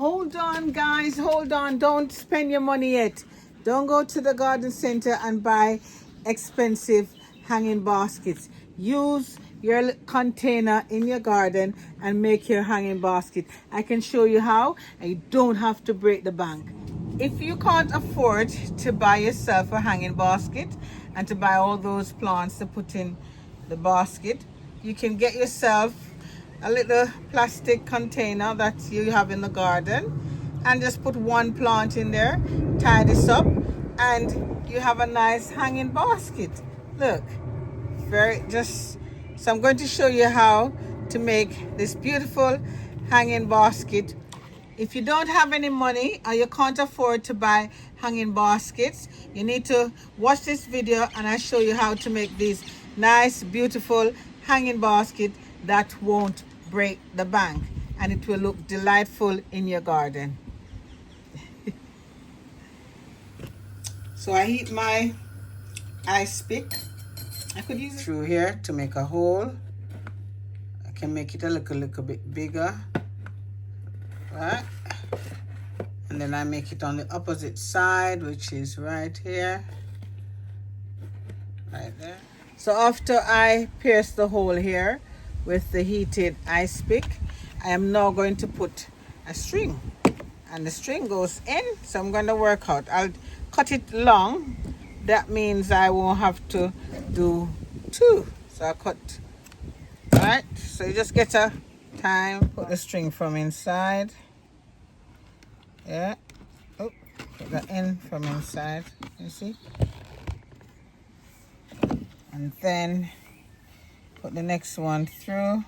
Hold on, guys, hold on. Don't spend your money yet. Don't go to the garden center and buy expensive hanging baskets. Use your container in your garden and make your hanging basket. I can show you how, and you don't have to break the bank. If you can't afford to buy yourself a hanging basket and to buy all those plants to put in the basket, you can get yourself a little plastic container that you have in the garden and just put one plant in there, tie this up, and you have a nice hanging basket. Look, so I'm going to show you how to make this beautiful hanging basket. If you don't have any money or you can't afford to buy hanging baskets, you need to watch this video and I'll show you how to make these nice, beautiful hanging basket that won't break the bank, and it will look delightful in your garden. So I heat my ice pick. I could use it through here to make a hole. I can make it a little bit bigger, right? And then I make it on the opposite side, which is right here, right there. So after I pierce the hole here with the heated ice pick, I am now going to put a string, and the string goes in. So I'm going to work out. I'll cut it long. That means I won't have to do two. So I cut, right? So you just get a time, put the string from inside. Yeah. Oh, put that in from inside. You see? And then put the next one through.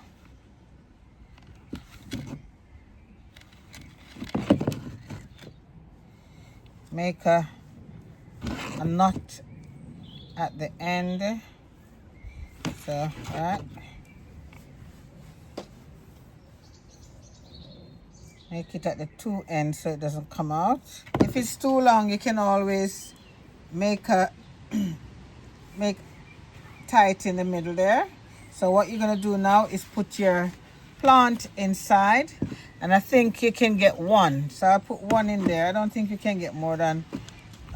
Make a knot at the end. So, right. Make it at the two ends so it doesn't come out. If it's too long, you can always make tie it in the middle there. So what you're going to do now is put your plant inside, and I think you can get one. So I put one in there. I don't think you can get more than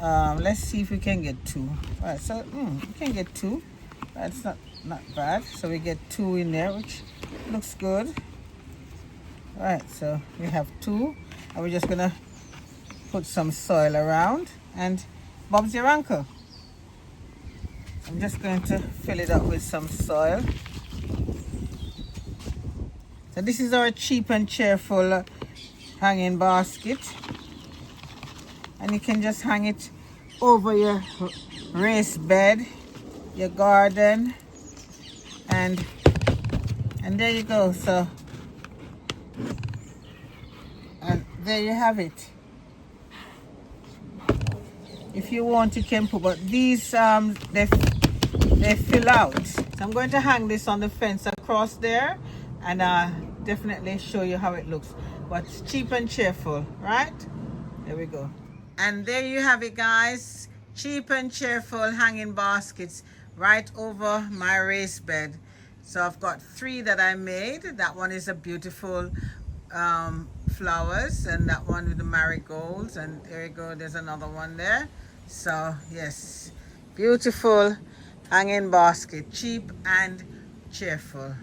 let's see if we can get two. All right, so we can get two. That's not bad. So we get two in there, which looks good. All right, so we have two, and we're just gonna put some soil around, and Bob's your uncle. I'm just going to fill it up with some soil. So this is our cheap and cheerful hanging basket, and you can just hang it over your raised bed, your garden, and there you go. So, and there you have it. If you want, you can put, but these they fill out. So I'm going to hang this on the fence across there, and definitely show you how it looks. But it's cheap and cheerful, right? There we go. And there you have it, guys. Cheap and cheerful hanging baskets right over my raised bed. So I've got three that I made. That one is a beautiful flowers, and that one with the marigolds, and there you go, there's another one there. So yes, beautiful hanging basket, cheap and cheerful.